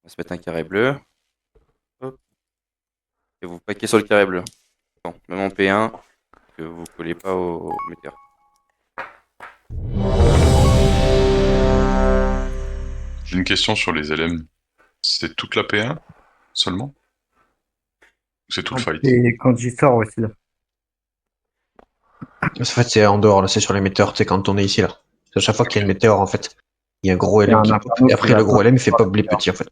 va se mettre un carré bleu. Hop. Et vous paquez sur le carré bleu. Bon, même en P1, que vous collez pas au météore. J'ai une question sur les LM. C'est toute la P1 seulement? Ou c'est tout le fight? Et quand j'y sors aussi. En fait, c'est en dehors, là, c'est sur les météores, c'est quand on est ici, là. C'est à chaque fois qu'il y a une météore, en fait, il y a un gros Il y a LM un qui pop, inferno et qui après, va le gros pop. LM, il fait pop les petits, en fait.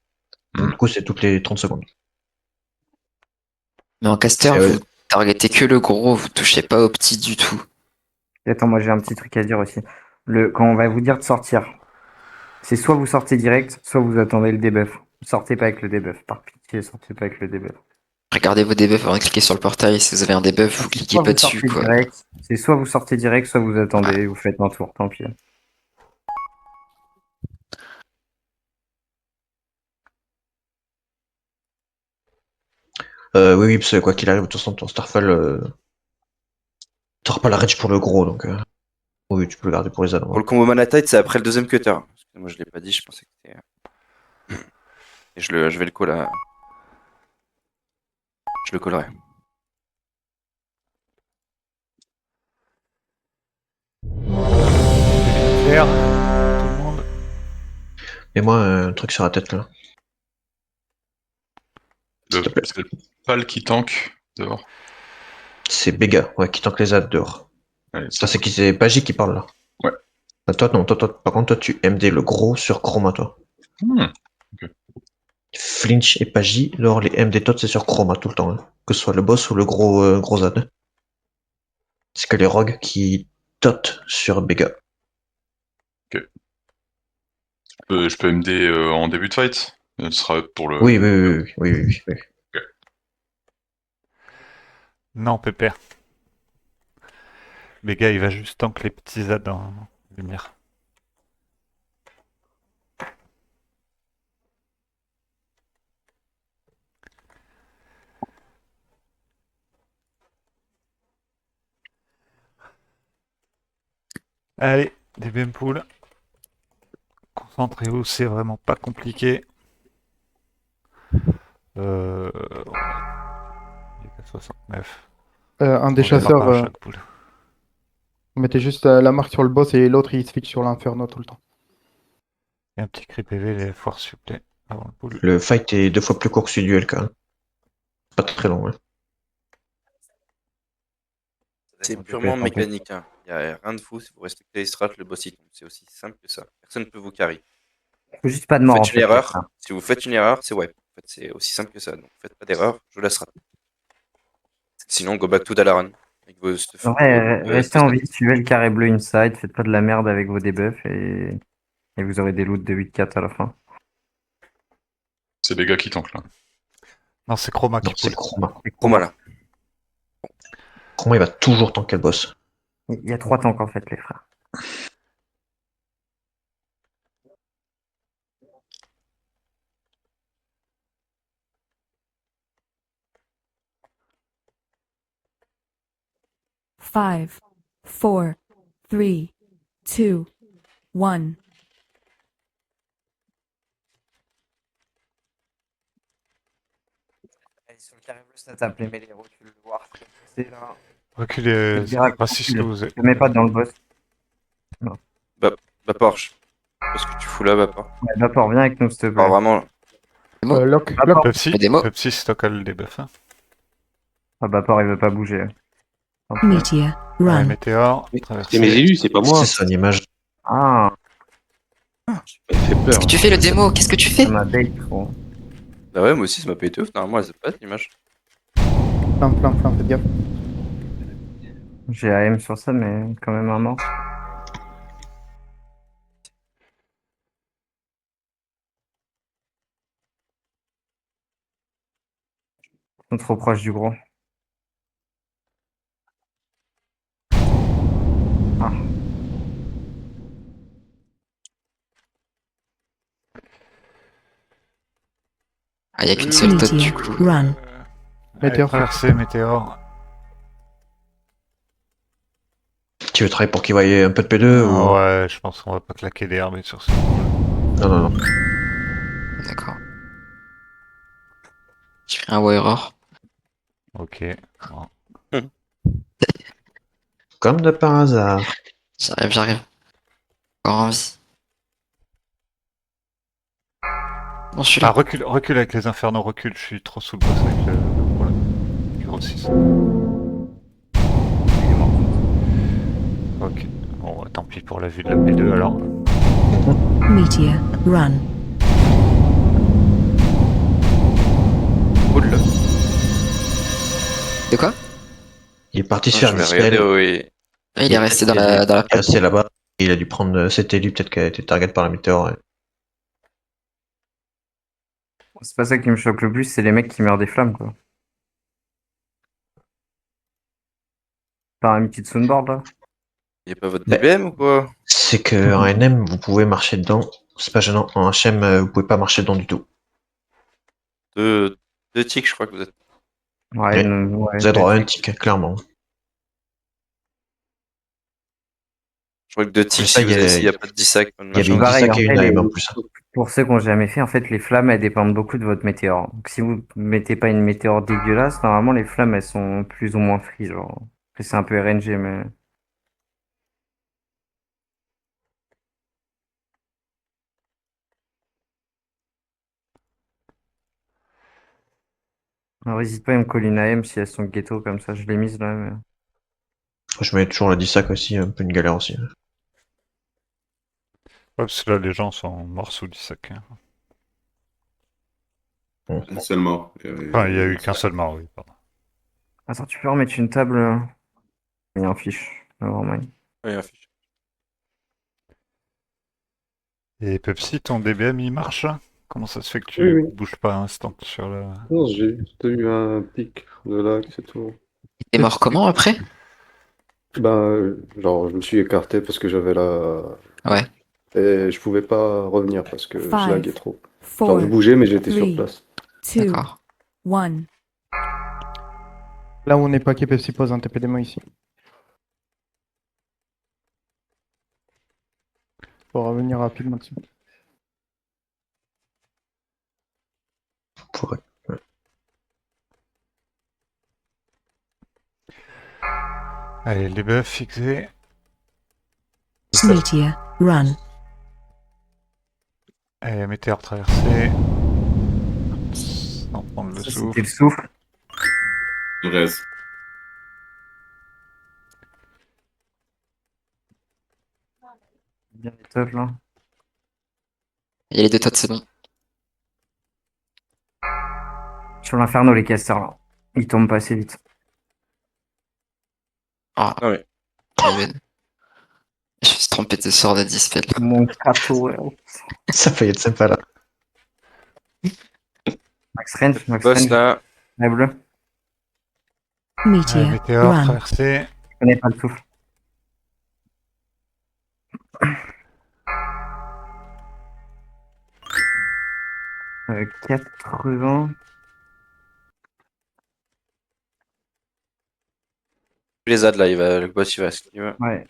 Donc, Hmm. du coup, c'est toutes les 30 secondes. Mais en caster, C'est, vous targetez que le gros, vous touchez pas au petit du tout. Et attends, moi j'ai un petit truc à dire aussi. Quand on va vous dire de sortir, c'est soit vous sortez direct, soit vous attendez le debuff. Sortez pas avec le debuff, par pitié, sortez pas avec le debuff. Regardez vos debuffs avant de cliquer sur le portail. Si vous avez un debuff, vous cliquez Soit pas vous dessus, sortez quoi. direct, c'est soit vous sortez direct, soit vous attendez, vous faites un tour, tant pis. oui, oui, parce que quoi qu'il arrive, de toute façon, ton Starfall, t'auras pas la range pour le gros, donc, oui, tu peux le garder pour les add-ons. Pour le combo mana tide, c'est après le deuxième cutter. Parce que moi, je l'ai pas dit, je pensais que c'était. Et je vais le coller. Je le collerai. Clair, tout le monde. Et moi, un truc sur la tête, là. S'il te plaît. C'est le pal qui tank dehors. C'est Bega, ouais, qui tank les adds dehors. Allez, Ça, c'est qui, c'est Pagi qui parle, là. Ouais. Bah, toi, non, par contre, toi, tu MD le gros sur Chroma, toi. Hmm. Flinch et Pagi, alors les MD tot, c'est sur Chroma tout le temps, hein. Que ce soit le boss ou le gros ad. C'est que les rogues qui tot sur Bega. Je peux MD en début de fight? Ce sera pour le. Oui, oui. Non, pépère. Les gars, il va juste tank les petits ZAD en lumière. Allez, des Bempool. Concentrez-vous, c'est vraiment pas compliqué. Il est qu'à 69. Un des On démarre chasseurs, par chaque pool. vous mettez juste la marque sur le boss et l'autre il se fixe sur l'inferno tout le temps. Et un petit cri PV, les forces supplées avant le pool. Le fight est 2 fois plus court que celui du LK. Pas très long, hein. C'est purement mécanique. Hein. Il n'y a rien de fou. Si vous respectez les strats, le boss il tombe. C'est aussi simple que ça. Personne ne peut vous carry. Faut juste pas de Vous mort en faites une fait. erreur. Si vous faites une erreur, c'est wipe. En fait, c'est aussi simple que ça. Donc faites pas d'erreur. Je la strat. Sinon, go back to Dalaran. Avec vos stuff. Ouais, restez en vie, suivez le carré bleu inside, faites pas de la merde avec vos debuffs et vous aurez des loots de 8-4 à la fin. C'est Bega qui tank là. Non, c'est Chroma qui Non, c'est pool. Chroma. Chroma là. Chroma, il va toujours tanker le boss. Il y a 3 tanks en fait, les frères. Five, four, three, two, one. Allez, sur le carré bleu, ça tape les méléros, tu veux le voir. C'est là. Reculez, Direct, raciste vous êtes. Je mets pas dans le boss. Vapor. Je sais pas ce que tu fous là, Vapor. Ouais, Vapor, viens avec nous, s'il te plaît. Alors vraiment. Lock, Vapor. lock. Pepsi, Les démos. Pepsi stock le debuff. Hein. Ah, Vapor, il veut pas bouger. Tant pis. Meteor, Allez, run. météore, C'est mes traversée. élus, c'est pas moi. C'est son image. Ah, Ça fait peur. Qu'est-ce que tu fais le démo? Qu'est-ce que tu fais? ça m'a bait trop. Bah ouais, moi aussi, ça m'a pas été ouf. Normalement, elle pas l'image. Flamme, faites gaffe. J'ai AM sur ça, mais quand même un mort. Ils sont trop proches du gros. Ah. Ah, y a qu'une seule tot du Meteor, coup. run. Allez, Météore. traversée, météore. Tu veux travailler pour qu'il voie un peu de P2 ou... Ouais, je pense qu'on va pas claquer des RB sur ce. Non. D'accord. Un ou erreur. Ok. Bon. Comme de par hasard. J'arrive. Encore en vie. Bon, je suis Ah, là. recule avec les infernaux, recule. Je suis trop sous le boss avec le problème. Il grossit. Il est mort. Ok. Bon, bah, tant pis pour la vue de la P2 alors. Meteor, run. Cool. De quoi? Il est parti se Je faire vais des regarder, spells. oui. Ah, il est resté dans Il est la resté là-bas. Il a dû prendre cet élu, peut-être qu'elle a été target par la météore. Ouais. C'est pas ça qui me choque le plus, c'est les mecs qui meurent des flammes, quoi. Par un petit Soundboard, là. Il a pas votre Bah. DBM ou quoi? C'est que en NM, vous pouvez marcher dedans. C'est pas gênant. En HM, vous pouvez pas marcher dedans du tout. Deux ticks, je crois que vous êtes. Ouais, Ouais. non, ouais, Vous avez droit à un peut-être. tic, clairement. Je crois que deux ticks ça, si il y a- s'il y a pas de dissac. Il y avait une Pareil, 10 et une après, AM en plus. pour ceux qui n'ont jamais fait, en fait, les flammes, elles dépendent beaucoup de votre météore. Donc, si vous mettez pas une météore dégueulasse, normalement, les flammes, elles sont plus ou moins free, genre. Après, c'est un peu RNG, mais... Alors, n'hésite pas à me coller une AM si elles sont ghetto, comme ça, je l'ai mise, là, mais... Je mets toujours la 10 aussi, un peu une galère aussi. Ouais, parce que là, les gens sont morts sous du sac. Hein. Un seul mort. Enfin, il y a eu qu'un seul mort, oui, pardon. Attends, tu peux remettre une table... Il y a un fiche. Nevermind. Oui, affiche. Et Pepsi, ton DBM, il marche? Comment ça se fait que tu Oui, oui. bouges pas un instant sur le... Non, j'ai juste eu un pic de lag, c'est tout. T'es mort comment après? Genre, je me suis écarté parce que j'avais la... Ouais. Et je pouvais pas revenir parce que je laguais trop. Genre, je 4, bougeais, mais j'étais sur three. place. 2, D'accord. 1. Là où on n'est pas Pepsi pose un TP des mains ici. Faut revenir rapidement dessus. Pourrait. Allez, les buffs fixés. Meteor, run. Allez, météore traversée. Sans prendre le Ça, souffle. c'était le souffle. Le reste. Bien les tops, là. Il y a les deux tots, c'est bon. Sur l'inferno, les casters, là. Ils tombent pas assez vite. Ah, Ah ouais. je me suis trompé de sort de dispel. Mon crato, ouais. Ça fait être sympa là. Max Range, Max Boss Range. là. La bleue. Allez, Meteor, météore run. traversée. Je connais pas le souffle. Euh, 80. Tu les as là, le boss il va esquiver. Ouais.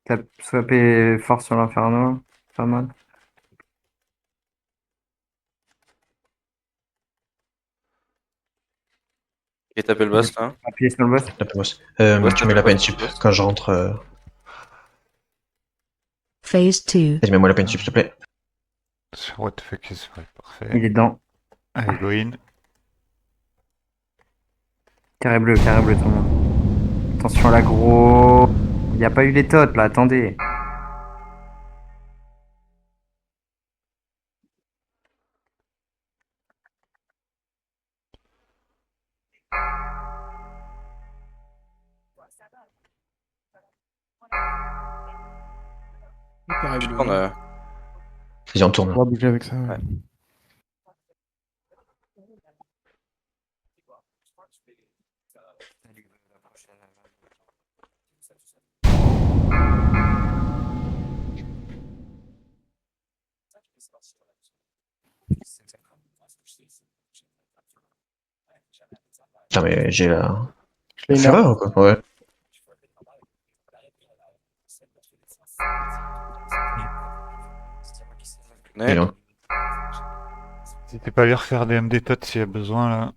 Tape swapé fort sur l'inferno. Pas mal. Et taper le boss là. Appuyez sur le boss. La boss. Ouais, Tu mets la boss, peine sup boss. quand je rentre. Phase 2. Vas-y, mets-moi la peine sup, s'il te plaît. Sur what the fuck is... Ouais, parfait. Il est dedans. Allez, go in. Carré bleu tout le monde. Attention à l'aggro. Il n'y a pas eu les tots là, attendez. Carré bleu. On a... Vas-y, on tourne. On va bouger avec ça. Ouais. Ouais. Putain, mais j'ai la Je l'ai fureur ou quoi? Ouais. Ouais. Et donc, N'hésitez pas à aller refaire des MD tots s'il y a besoin là.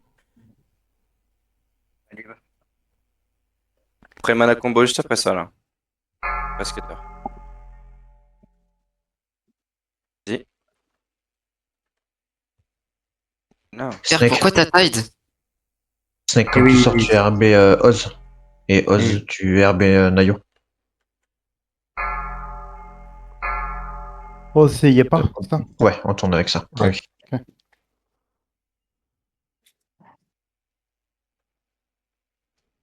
Après mana combo juste après ça, là. Basketeur. Vas-y. Non. Pierre, Snake. pourquoi t'as tide? Snake, Et quand oui, tu sors, tu RB Oz. Et Oz, Oui. tu RB Nayo. Oh, c'est y est pas, c'est ça? Ouais, on tourne avec ça. Ouais. Oui.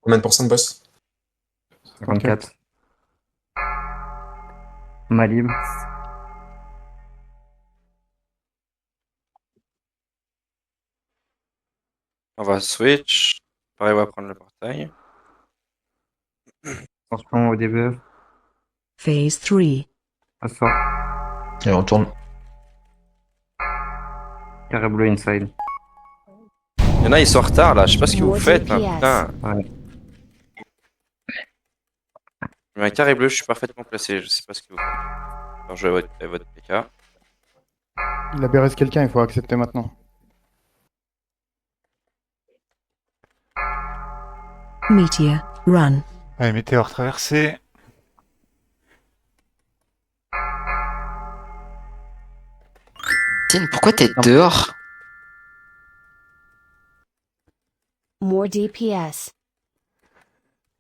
Combien de pourcents de boss? 54. Malib. On va switch. Pareil, on va prendre le portail. Attention au debuff. Phase 3. Ça sort. Et on tourne. Carré bleu inside. Il y en a, ils sont en retard là. Je sais pas ce que vous faites. Hein, putain. Ouais. Il y a un carré bleu, je suis parfaitement placé. Je sais pas ce que vous faites. Alors, je vais à votre PK. Il a BRS quelqu'un, il faut accepter maintenant. Meteor. Run. Allez, météore traversé. Tine, pourquoi t'es dehors? More DPS.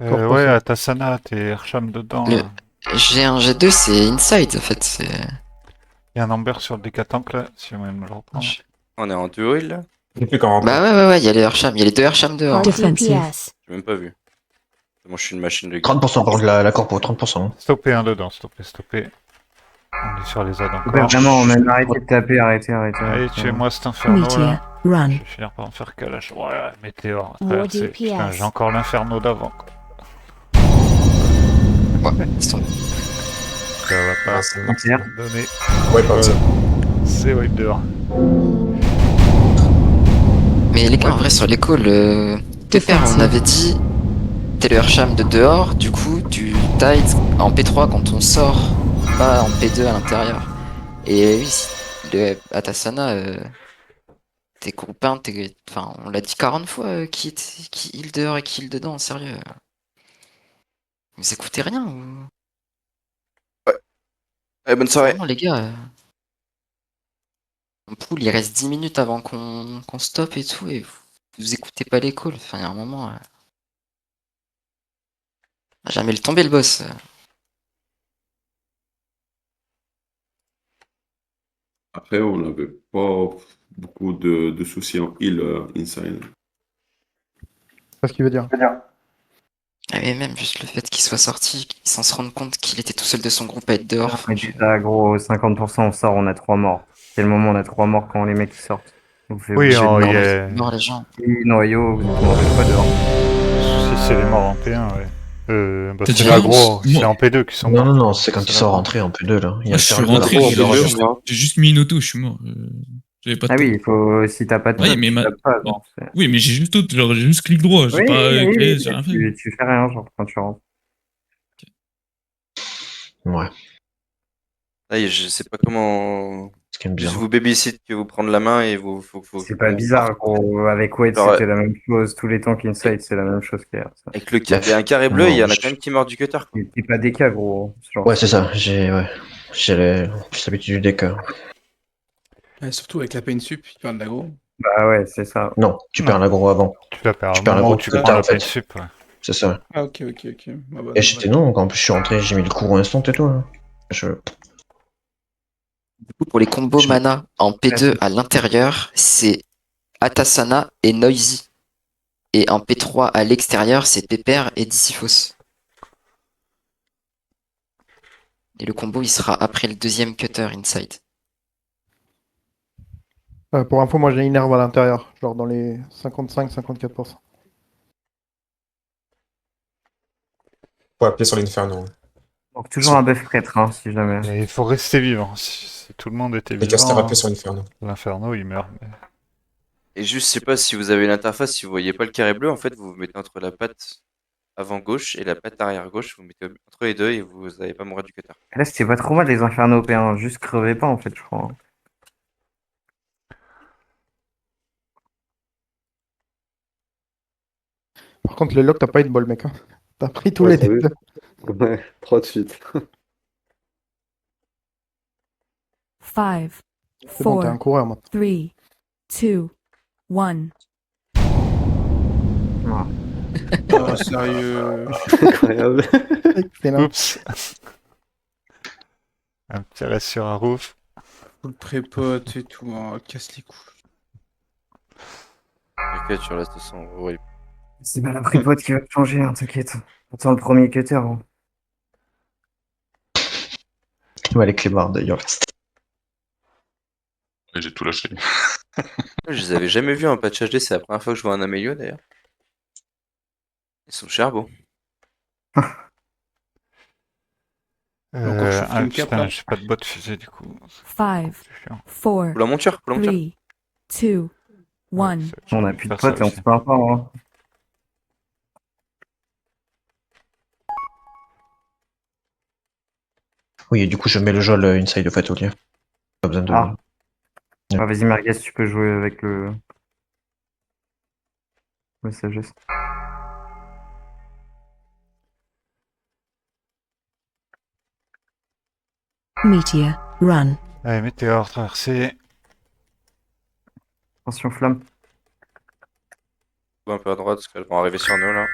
Ouais, Atasana, t'es Hersham dedans. Le- Là. G1, G2, c'est inside en fait. C'est... Il y a un Amber sur le décatank là, si on me le reprendre. On est en duel là. Je sais plus quand rentrer. Bah ouais, il y a les Hersham, il y a les deux Hersham dehors. Defensive. J'ai même pas vu. Moi, je suis une machine de guerre. 30% par contre, la corpo, 30%. Hein. Stoppez un dedans, stoppez. On est sur les adds Super, encore. vraiment, on a arrêté de taper, arrêtez. Allez, tuez-moi cet inferno Meteor. là. Run. Je vais finir par en faire calage. Ouais, météore. More traversé. DPS. Putain, j'ai encore l'inferno d'avant. Quoi. Ouais, c'est tombé. Ça va pas Ah, c'est bon. donner. Ouais, pas ça. C'est wipe dehors. Mais les gars, en vrai, sur les calls, Pépère, on avait dit, t'es le Hersham de dehors, du coup, tu tide en P3 quand on sort, pas en P2 à l'intérieur. Et oui, le Atasana, t'es copain, enfin, on l'a dit 40 fois, qui heal dehors et qui heal dedans, sérieux. Vous écoutez rien ou... Allez, bonne soirée. Vraiment, les gars, en pool, il reste 10 minutes avant qu'on stoppe et tout, et vous écoutez pas les calls. Enfin, il y a un moment... Jamais le tomber le boss. Après, on n'avait pas beaucoup de soucis en heal inside. C'est pas ce qu'il veut dire. Ah, mais même juste le fait qu'il soit sorti, qu'il s'en se rende compte qu'il était tout seul de son groupe à être dehors. Mais c'est ça, gros, 50% on sort, on a 3 morts. C'est le moment, on a 3 morts quand les mecs ils sortent. Donc, Oui, J'ai il y mort, a... mort les gens. Oui, noyau, vous êtes mangez pas dehors. Si c'est les morts en P1, ouais. Bah, T'as c'est dit l'agro, moi- c'est en P2 qui sont Non, morts. non, c'est quand C'est ils sont l'agro. rentrés en P2 là. Il y a Moi, je suis Fergal rentré, là-bas. j'ai juste mis une auto, je suis mort. J'avais pas de Ah temps. oui, il faut, si t'as pas de Oui, top, mais tu ma- tapes pas, genre, c'est- Oui, mais j'ai juste auto, genre, j'ai juste clic droit, j'ai Oui, pas oui, créé, oui, j'ai rien fait. tu fais rien, genre, quand tu rentres. Ouais, Là, je sais pas comment. ce qui est Juste bizarre. vous babysit que vous prendre la main et vous. Faut C'est pas qu'on bizarre, parte. gros. Avec Wade, Genre, c'était la même chose. Tous les temps qu'Inside, c'est la même chose qu'hier. ça. Avec le Bref. il y a un carré bleu, Non, il y en a je- quand même qui meurt du cutter. Quoi. T'es pas des cas, gros. Genre, Ouais, c'est ça. J'ai l'habitude du deck. Surtout avec la pain sup, il parle d'aggro. Bah ouais, c'est ça. Non, tu perds l'aggro avant. Tu la perds Tu au perds moment l'aggro où tu plus prends tard la en fait. peine sup. Ouais. C'est ça. Ah, ok. Bah, Et j'étais non, quand en plus je suis rentré, j'ai mis le cours instant et tout. Hein. Du coup, pour les combos mana en P2 à l'intérieur, c'est Atasana et Noisy. Et en P3 à l'extérieur, c'est Pépère et Dissifos. Et le combo, il sera après le deuxième cutter inside. Pour info, moi j'ai une herbe à l'intérieur, genre dans les 55-54%. Faut appuyer sur l'inferno. Donc toujours un buff prêtre, hein, si jamais. Et il faut rester vivant. Si tout le monde était Les casters vivant, appuient sur l'inferno. l'inferno il meurt. Mais... Et juste, je sais pas si vous avez l'interface, si vous voyez pas le carré bleu, en fait, vous vous mettez entre la patte avant gauche et la patte arrière gauche, vous mettez entre les deux et vous n'allez pas mourir du cutter. Là, c'était pas trop mal les infernaux P1. Juste crevez pas, en fait, je crois. Par contre, les locks, t'as pas eu de bol, mec. Hein. T'as pris tous Ouais, les t'as vu? dés. Ouais, 3 de suite. 5, C'est bon, t'es un 4, coureur, moi. 3, 2, 1. Oh, sérieux. Incroyable. Excellent. Oups. Un petit reste sur un roof. Full prépote et tout, hein, casse les couilles. T'inquiète, sur la 200 euros. C'est bien la prépote qui va changer, hein, t'inquiète. Attends le premier cutter. Hein. Ouais, les clébards d'ailleurs. Et j'ai tout lâché. Je les avais jamais vus en patch HD, c'est la première fois que je vois un Amélio d'ailleurs. Ils sont chers, beau. Encore chauffer une cape, Putain, là. j'ai pas de bot fusée du coup. 5, C'est chiant. 4, Pour la monture, 3, 2, 1. On a plus de potes et on se parle pas. Hein. Oui, et du coup, je mets le jol inside de fait au lieu. Pas besoin de. Ah. Ah, vas-y, Merguez, tu peux jouer avec le sagesse. Meteor, run. Allez, météore, traversée. Attention, flamme. Un peu à droite parce qu'elles vont arriver sur nous là.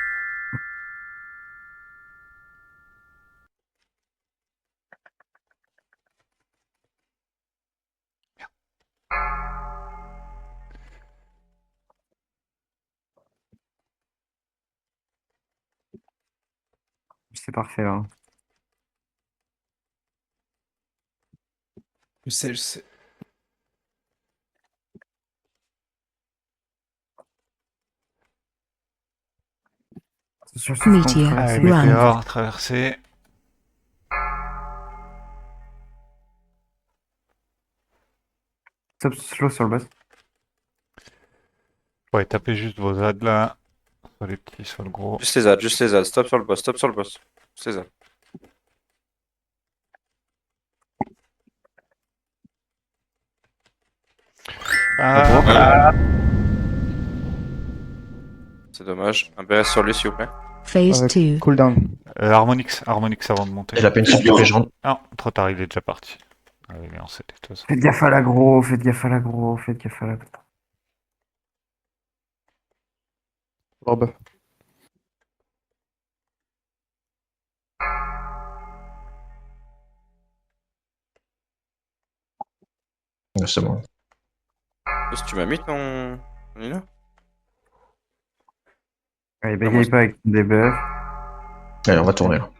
C'est parfait là. Je sais. Attention, sur le flanc, Meteor, traversée. Allez, run. météore, traversée. Stop slow sur le boss. Ouais, tapez juste vos ads là. Soit les petits, soit le gros. Juste les ads, juste les ads. Stop sur le boss, stop sur le boss. Juste les ads. C'est dommage. Un BS sur lui s'il vous plaît. Phase 2. Cooldown. Harmonix avant de monter. Et la peine sur les gens. Non, trop tard, il est déjà parti. Il est en CD de toute façon. Faites gaffe à l'aggro, faites gaffe à l'aggro, faites gaffe à l'aggro. Rob. C'est bon. Est-ce que tu m'as mis ton Nino? Allez, bégaye pas avec ton debuff. Allez, on va tourner là.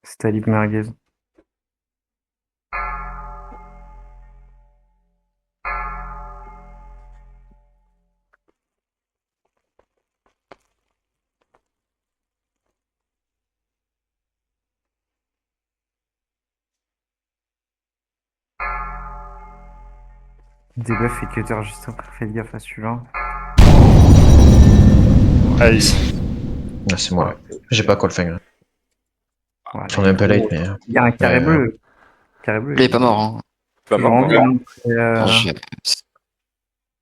C'est Talib Merguez. Debuff et cutter juste après, faites gaffe à celui-là. Aïe. Ah, c'est moi. J'ai pas Colfang. Voilà, J'en ai un peu late, mais. Il y a un carré bleu. Carré bleu. Il est pas mort, hein. Pas mort. Vraiment bien. Non, j'ai-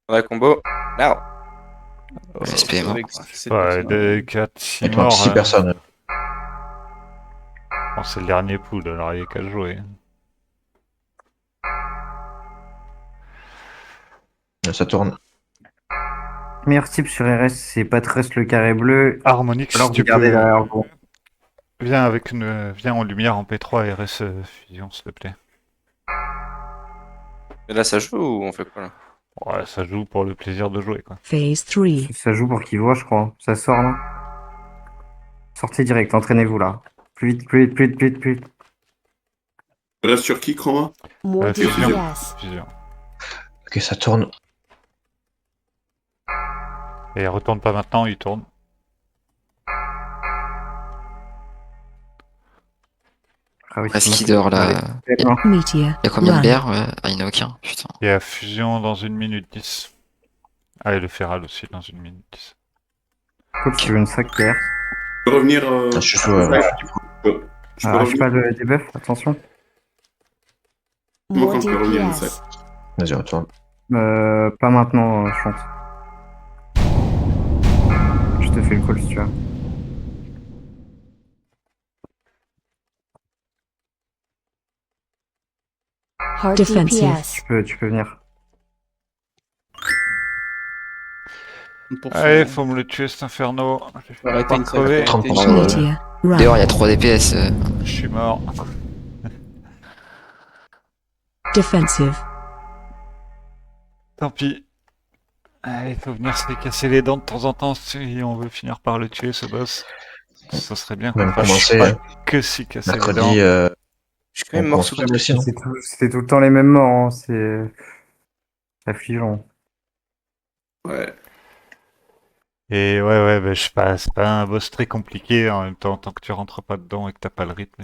On a combo. Now. SP est mort. Ouais, 2, 4, 6 Il te manque morts. 6 personnes. Bon, c'est le dernier pool, alors il y a qu'à jouer. Ça tourne. Meilleur type sur RS, c'est pas trust le carré bleu. Harmonix, Alors si vous tu gardez peux. derrière vous. Viens en lumière en P3 RS fusion, s'il te plaît. Et là ça joue ou on fait quoi là? Ouais, ça joue pour le plaisir de jouer, quoi. Phase 3. Ça joue pour qu'il voit, je crois. Ça sort là. Sortez direct, entraînez-vous là. Plus vite, plus vite, plus vite, plus vite, plus vite. Reste sur qui, Chroma? More Fusion. DPS. Fusion. Ok, ça tourne. Et il retourne pas maintenant, il tourne. Ah oui, Est-ce c'est qu'il bon. dort là? Meteor, Il y a combien de run. BR? Ouais. Ah, il n'y en a aucun, putain. Il y a fusion dans 1 minute 10. Ah, et le feral aussi dans 1 minute 10. Coach, tu veux une sac hier. Je peux revenir. Je suis sous. Je peux Arrache revenir. pas le debuff, attention. Moi, quand je peux revenir, ça. Vas-y, retourne. Pas maintenant, je pense. Je te fais le call si tu veux. Defensive. Tu peux venir. Allez, faut me le tuer cet inferno. Je vais Arrêtez pas une crever. arrêtez une Non, Meteor. Run. dehors, il y a 3 DPS. Je suis mort. Defensive. Tant pis. Allez, faut venir se casser les dents de temps en temps si on veut finir par le tuer, ce boss. Ça serait bien qu'on Même fasse commencer, pas hein. que si casser les dents. Mercredi, Je suis quand on même mort commence sous tout aussi, non? C'était tout le temps les mêmes morts, hein. C'est affligeant. Ouais. Et ouais, bah, je sais pas, c'est pas un boss très compliqué en même temps, tant que tu rentres pas dedans et que t'as pas le rythme.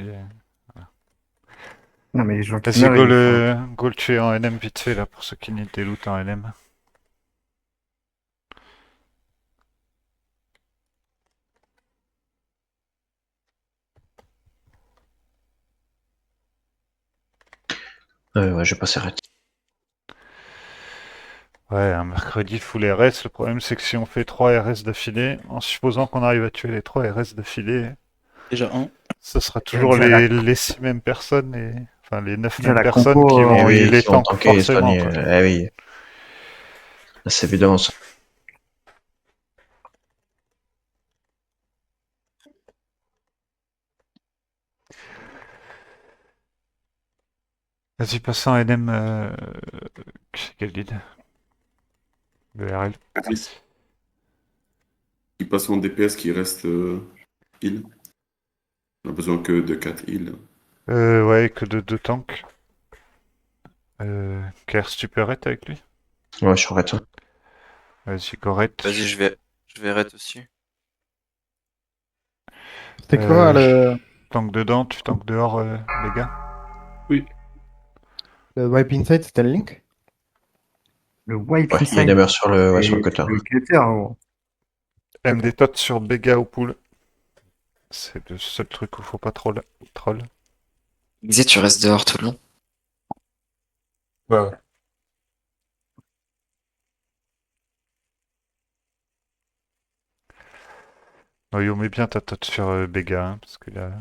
Non, mais les gens qui Vas-y, meurent, go le tuer en NM vite fait là, pour ceux qui need des loot en NM. Ouais, je vais passer arrête. Ouais, un mercredi full RS, le problème c'est que si on fait 3 RS d'affilée, en supposant qu'on arrive à tuer les 3 RS d'affilée, Déjà un. ce sera toujours déjà les 6 mêmes personnes, enfin les 9 déjà mêmes la personnes compo, qui vont Eh oui, les qui vont tank tanker et forcément, soigner. quoi. Eh oui. C'est évidemment ça. Vas-y, passe en NM, quel guide? BRL. Qui passe en DPS qui reste heal. On a besoin que de 4 heal. Ouais, que de 2 tanks. Kers, tu peux arrêter avec lui? Ouais, je suis arrête. Vas-y, Goret. Vas-y, je vais raid aussi. C'était quoi le Tank dedans, tu tank dehors, les gars? Oui. le Wipe Inside, c'était le link? Le wipe Ouais, il inside. demeure sur le Et cutter. le cutter, gros. MD tot sur Bega ou pool. C'est le seul truc où faut pas troll. Xé, tu restes dehors tout le long. Ouais. Noyo, mets bien ta tot sur Bega, hein, parce que là,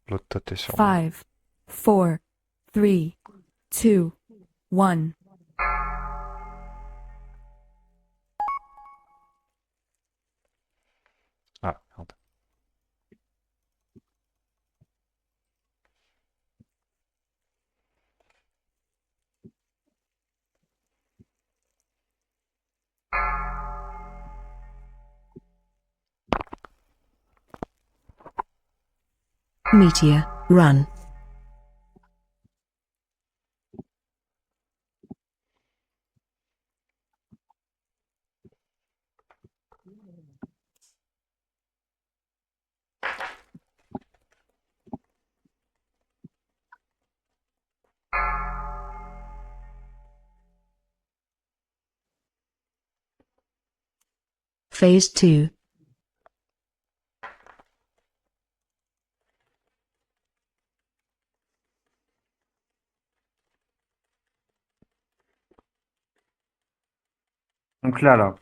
l'autre tot est sur moi. 5, 4, 3, 2, 1. Ah, merde. Meteor. Run. Phase 2. Donc là.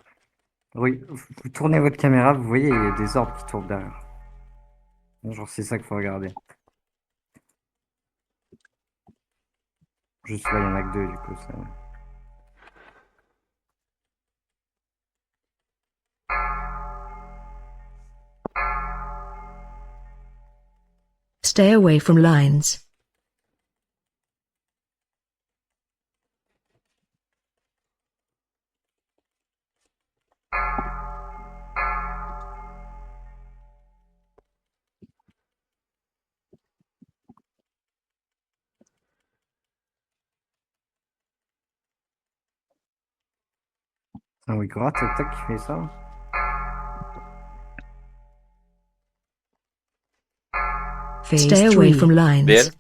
Oui, vous tournez votre caméra, vous voyez, il y a des orbes qui tournent derrière. Genre, c'est ça qu'il faut regarder. Juste là, il y en a que 2, du coup. Ça... Stay away from lines. Ah oui, gratte, tac, qui fait ça. Stay away from lines. BL.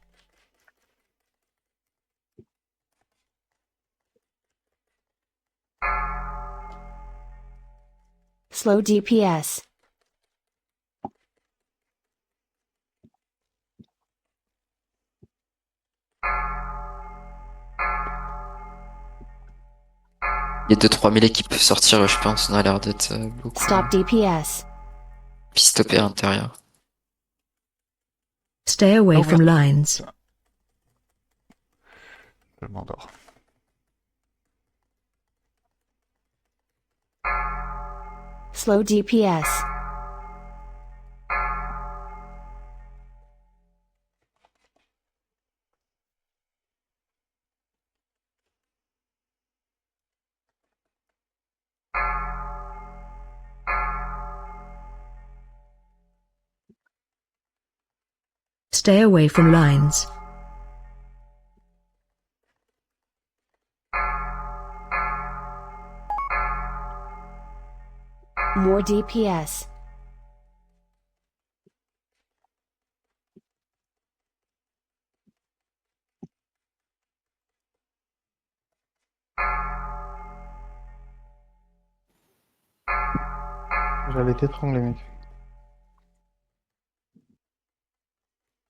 Slow DPS. Il y a 2-3 000 qui peuvent sortir, je pense. On a l'air d'être beaucoup. Stop DPS. Puis stopper à l'intérieur. Stay away Oh, from merde. lines. Je m'endors. Slow DPS. Stay away from lines. More DPS. J'avais été étranglé, mec.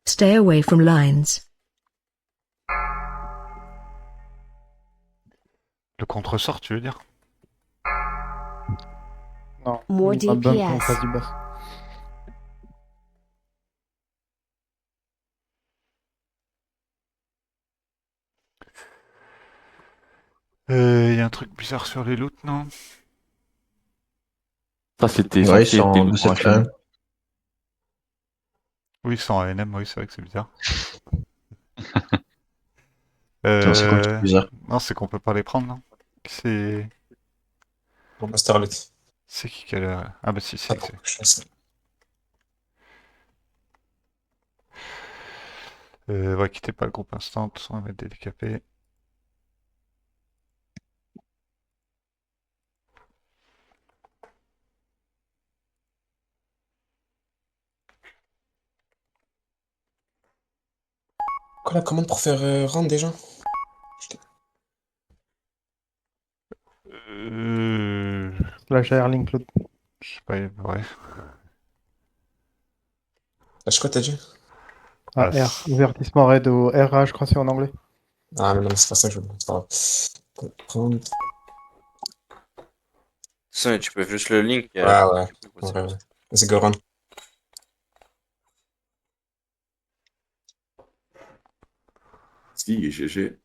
Stay away from lines. Le contresort, tu veux dire? Non. More on a bump en DPS. face du boss. Il y a un truc bizarre sur les loots, non? Ça, c'était Ouais, censé ils être sont des en loots en 2-7 HM. Oui, sans ANM, oui, c'est vrai que c'est bizarre. Non, c'est quoi le truc bizarre? Non, c'est qu'on peut pas les prendre, non? C'est... Bon, Master Elite. C'est qui a... Ah bah si, c'est... Attends, je fais ça. Ouais, quittez pas le groupe instant, on va mettre des décapés. Quoi la commande pour faire rendre déjà? Slash Airlink Cloud. Je sais pas, ouais. Lâche quoi, t'as dit? Ah, R. Avertissement raid au RA, je crois, c'est en anglais. Ah, mais non, c'est pas ça que je veux. C'est pas grave. Prendre. Ça, tu peux juste le link. Ouais, ouais. Ouais, ouais. Vas-y, go run. Si, GG.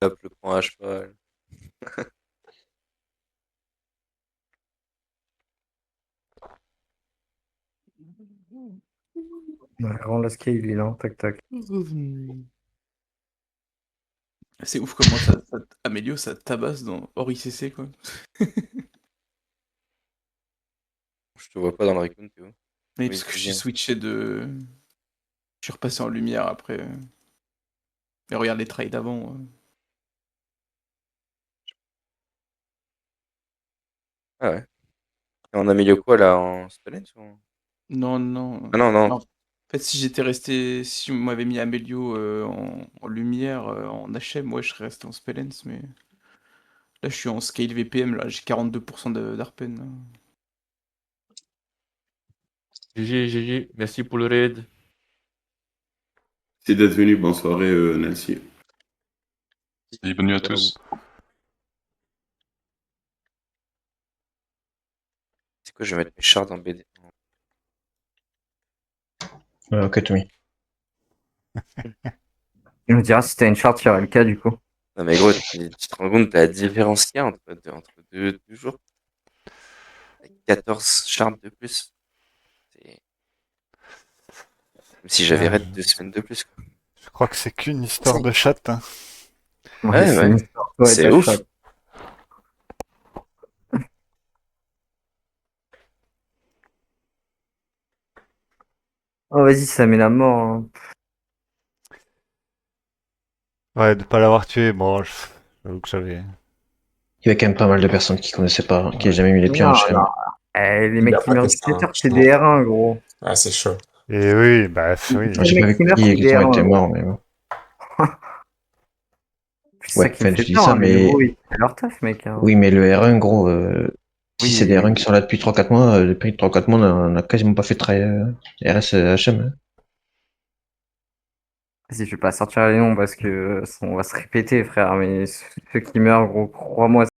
Hop, le point H pas. Ouais, rends la scale, il est là, tac tac. C'est ouf comment Amélio, ça tabasse dans hors ICC, quoi. Je te vois pas dans le recon, Théo. Mais Oui, parce que je c'est suis bien. switché de... Je suis repassé en lumière après. Mais regarde les trails d'avant. Ah ouais. Et on a mis le quoi là en Spellens ou... Non, non. Ah non, non. En fait, si j'étais resté... Si on m'avait mis Amélio en lumière, en HM, ouais, je serais resté en Spellens, mais... Là, je suis en scale VPM, là, j'ai 42% d'Arpen. Là. GG, GG. Merci pour le raid. Merci d'être venu. Bonne soirée, Nancy. Et bonne nuit à tous. C'est quoi, je vais mettre mes shards en BD. Ok, Tommy. Il me dira si t'as une charte sur LK du coup. Non mais gros, tu te rends compte de la différence qu'il y a entre deux jours. 14 shards de plus. C'est... Comme si j'avais raid 2 semaines de plus. Quoi. Je crois que c'est qu'une histoire de chat. Hein. Ouais, ouais. C'est ouf. Oh vas-y, ça met la mort. Hein. Ouais, de pas l'avoir tué, bon, j'avoue que j'avais... Il y avait quand même pas mal de personnes qui connaissaient pas, qui n'avaient jamais mis les pieds en Non, HM. non. Les mecs qui meurent du setter, c'est des R1 gros. Ah, c'est chaud. Et oui, bah oui. J'ai pas vu qui exactement était mort, mais bon. C'est ça qui me fait peur, mais gros, ils font leur taf, mec. Hein. Oui, mais le R1, gros, si Oui, c'est des R1 qui sont là depuis 3-4 mois, depuis 3-4 mois, on a quasiment pas fait de try RS HM. Hein. Si je vais pas sortir les noms parce que on va se répéter, frère, mais ceux qui meurent, gros, crois-moi,